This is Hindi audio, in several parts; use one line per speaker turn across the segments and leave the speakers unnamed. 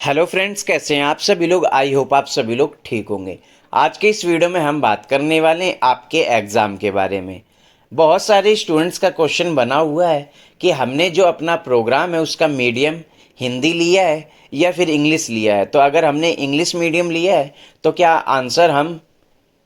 हेलो फ्रेंड्स, कैसे हैं आप सभी लोग। आई होप आप सभी लोग ठीक होंगे। आज के इस वीडियो में हम बात करने वाले हैं आपके एग्ज़ाम के बारे में। बहुत सारे स्टूडेंट्स का क्वेश्चन बना हुआ है कि हमने जो अपना प्रोग्राम है उसका मीडियम हिंदी लिया है या फिर इंग्लिश लिया है। तो अगर हमने इंग्लिश मीडियम लिया है तो क्या आंसर हम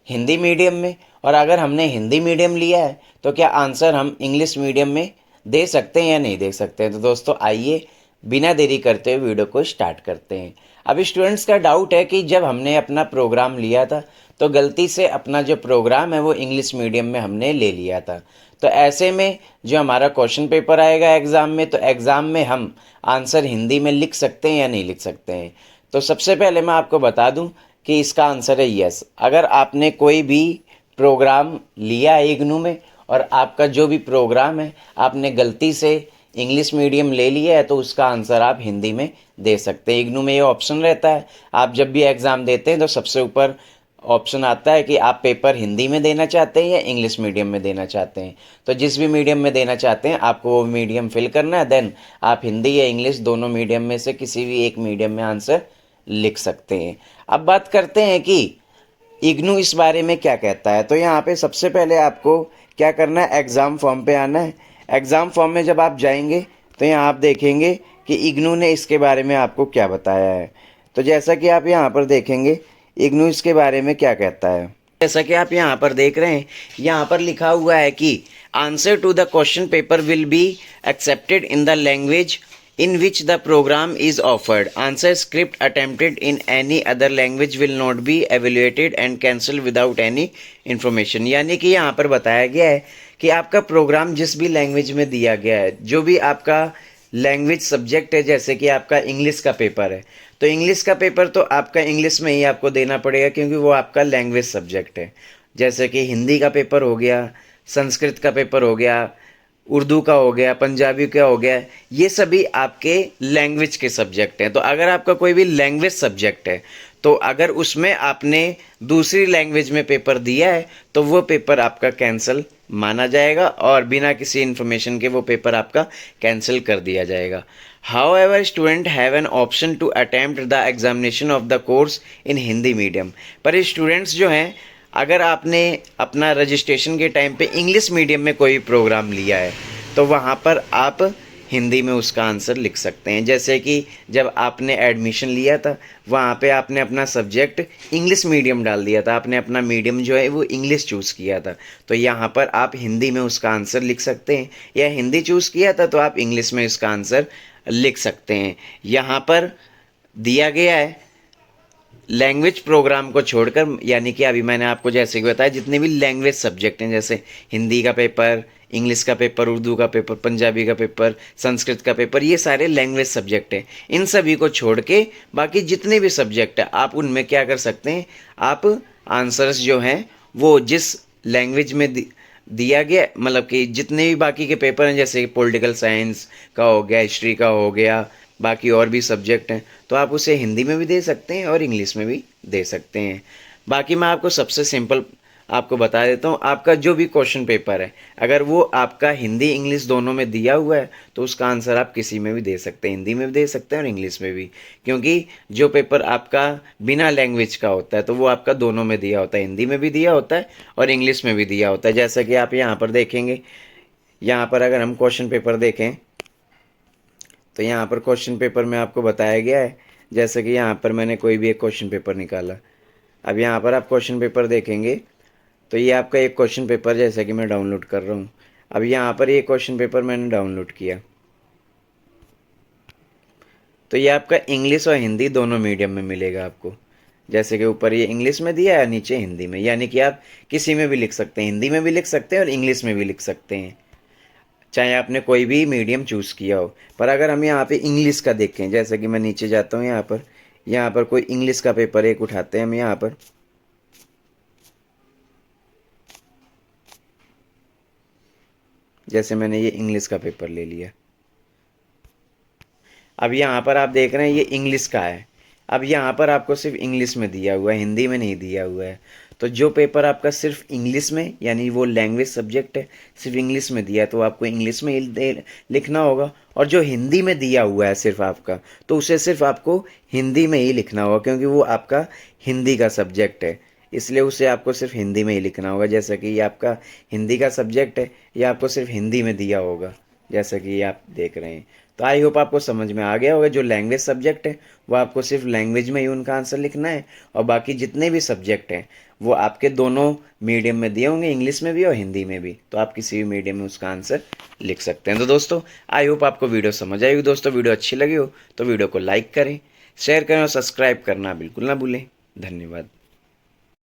हिंदी मीडियम में, और अगर हमने हिंदी मीडियम लिया है तो क्या आंसर हम इंग्लिश मीडियम में दे सकते हैं या नहीं दे सकते हैं। तो दोस्तों आइए बिना देरी करते हुए वीडियो को स्टार्ट करते हैं। अब स्टूडेंट्स का डाउट है कि जब हमने अपना प्रोग्राम लिया था तो गलती से अपना जो प्रोग्राम है वो इंग्लिश मीडियम में हमने ले लिया था। तो ऐसे में जो हमारा क्वेश्चन पेपर आएगा एग्ज़ाम में, तो एग्ज़ाम में हम आंसर हिंदी में लिख सकते हैं या नहीं लिख सकते हैं। तो सबसे पहले मैं आपको बता दूं कि इसका आंसर है यस। अगर आपने कोई भी प्रोग्राम लिया है इग्नू में और आपका जो भी प्रोग्राम है आपने गलती से इंग्लिश मीडियम ले लिया है तो उसका आंसर आप हिंदी में दे सकते हैं। इग्नू में ये ऑप्शन रहता है, आप जब भी एग्ज़ाम देते हैं तो सबसे ऊपर ऑप्शन आता है कि आप पेपर हिंदी में देना चाहते हैं या इंग्लिश मीडियम में देना चाहते हैं। तो जिस भी मीडियम में देना चाहते हैं आपको वो मीडियम फिल करना है, देन आप हिंदी या इंग्लिश दोनों मीडियम में से किसी भी एक मीडियम में आंसर लिख सकते हैं। अब बात करते हैं कि इग्नू इस बारे में क्या कहता है। तो यहाँ पे सबसे पहले आपको क्या करना है, एग्ज़ाम फॉर्म पे आना है। एग्ज़ाम फॉर्म में जब आप जाएंगे तो यहाँ आप देखेंगे कि इग्नू ने इसके बारे में आपको क्या बताया है। तो जैसा कि आप यहाँ पर देखेंगे इग्नू इसके बारे में क्या कहता है। जैसा कि आप यहाँ पर देख रहे हैं, यहाँ पर लिखा हुआ है कि answer to the question paper will be accepted in the language in which the program is offered. Answer script attempted in any other language will not be evaluated and cancelled without any information। यानी कि यहाँ पर बताया गया है कि आपका प्रोग्राम जिस भी लैंग्वेज में दिया गया है, जो भी आपका लैंग्वेज सब्जेक्ट है, जैसे कि आपका इंग्लिश का पेपर है तो इंग्लिश का पेपर तो आपका इंग्लिश में ही आपको देना पड़ेगा क्योंकि वो आपका लैंग्वेज सब्जेक्ट है। जैसे कि हिंदी का पेपर हो गया, संस्कृत का पेपर हो गया, उर्दू का हो गया, पंजाबी का हो गया, ये सभी आपके लैंग्वेज के सब्जेक्ट हैं। तो अगर आपका कोई भी लैंग्वेज सब्जेक्ट है तो अगर उसमें आपने दूसरी लैंग्वेज में पेपर दिया है तो वो पेपर आपका कैंसिल माना जाएगा और बिना किसी इन्फॉर्मेशन के वो पेपर आपका कैंसिल कर दिया जाएगा। However student have an option to attempt the examination of the course in Hindi medium. पर स्टूडेंट्स जो हैं, अगर आपने अपना रजिस्ट्रेशन के टाइम पे इंग्लिश मीडियम में कोई प्रोग्राम लिया है तो वहाँ पर आप हिंदी में उसका आंसर लिख सकते हैं। जैसे कि जब आपने एडमिशन लिया था वहाँ पे आपने अपना सब्जेक्ट इंग्लिश मीडियम डाल दिया था, आपने अपना मीडियम जो है वो इंग्लिश चूज़ किया था, तो यहाँ पर आप हिंदी में उसका आंसर लिख सकते हैं। या हिंदी चूज़ किया था तो आप इंग्लिश में इसका आंसर लिख सकते हैं। यहाँ पर दिया गया है लैंग्वेज प्रोग्राम को छोड़कर, यानी कि अभी मैंने आपको जैसे कि बताया जितने भी लैंग्वेज सब्जेक्ट हैं, जैसे हिंदी का पेपर, इंग्लिश का पेपर, उर्दू का पेपर, पंजाबी का पेपर, संस्कृत का पेपर, ये सारे लैंग्वेज सब्जेक्ट हैं। इन सभी को छोड़ के बाकी जितने भी सब्जेक्ट हैं आप उनमें क्या कर सकते हैं, आप आंसर्स जो हैं वो जिस लैंग्वेज में दिया गया, मतलब कि जितने भी बाकी के पेपर हैं, जैसे पॉलिटिकल साइंस का हो गया, हिस्ट्री का हो गया, बाकी और भी सब्जेक्ट हैं, तो आप उसे हिंदी में भी दे सकते हैं और इंग्लिश में भी दे सकते हैं। बाकी मैं आपको सबसे सिंपल आपको बता देता हूँ, आपका जो भी क्वेश्चन पेपर है अगर वो आपका हिंदी इंग्लिश दोनों में दिया हुआ है तो उसका आंसर आप किसी में भी दे सकते हैं, हिंदी में भी दे सकते हैं और इंग्लिश में भी। क्योंकि जो पेपर आपका बिना लैंग्वेज का होता है तो वो आपका दोनों में दिया होता है, हिंदी में भी दिया होता है और इंग्लिश में भी दिया होता है। जैसा कि आप यहाँ पर देखेंगे, यहाँ पर अगर हम क्वेश्चन पेपर देखें तो यहाँ पर क्वेश्चन पेपर में आपको बताया गया है, जैसे कि यहाँ पर मैंने कोई भी एक क्वेश्चन पेपर निकाला। अब यहाँ पर आप क्वेश्चन पेपर देखेंगे तो ये आपका एक क्वेश्चन पेपर जैसा कि मैं डाउनलोड कर रहा हूँ। अब यहाँ पर ये क्वेश्चन पेपर मैंने डाउनलोड किया तो ये आपका इंग्लिश और हिंदी दोनों मीडियम में मिलेगा आपको। जैसे कि ऊपर ये इंग्लिश में दिया है, नीचे हिंदी में, यानी कि आप किसी में भी लिख सकते हैं, हिंदी में भी लिख सकते हैं और इंग्लिश में भी लिख सकते हैं, चाहे आपने कोई भी मीडियम चूज़ किया हो। पर अगर हम यहाँ पे इंग्लिश का देखें, जैसे कि मैं नीचे जाता हूँ, यहाँ पर कोई इंग्लिश का पेपर एक उठाते हैं हम यहाँ पर, जैसे मैंने ये इंग्लिश का पेपर ले लिया। अब यहाँ पर आप देख रहे हैं ये इंग्लिश का है, अब यहाँ पर आपको सिर्फ इंग्लिश में दिया हुआ है, हिंदी में नहीं दिया हुआ है। तो जो पेपर आपका सिर्फ इंग्लिश में, यानी वो लैंग्वेज सब्जेक्ट है, सिर्फ इंग्लिश में दिया है, तो आपको इंग्लिश में ही लिखना होगा। और जो हिंदी में दिया हुआ है सिर्फ आपका, तो उसे सिर्फ आपको हिंदी में ही लिखना होगा, क्योंकि वो आपका हिंदी का सब्जेक्ट है, इसलिए उसे आपको सिर्फ हिंदी में ही लिखना होगा। जैसा कि ये आपका हिंदी का सब्जेक्ट है, ये आपको सिर्फ हिंदी में दिया होगा, जैसा कि ये आप देख रहे हैं। तो आई होप आपको समझ में आ गया होगा। जो लैंग्वेज सब्जेक्ट है वो आपको सिर्फ लैंग्वेज में ही उनका आंसर लिखना है, और बाकी जितने भी सब्जेक्ट हैं वो आपके दोनों मीडियम में दिए होंगे, इंग्लिश में भी और हिंदी में भी। तो आप किसी भी मीडियम में उसका आंसर लिख सकते हैं। तो दोस्तों आई होप आपको वीडियो समझ आई होगी। दोस्तों वीडियो अच्छी लगी हो तो वीडियो को लाइक करें, शेयर करें और सब्सक्राइब करना बिल्कुल ना भूलें। धन्यवाद।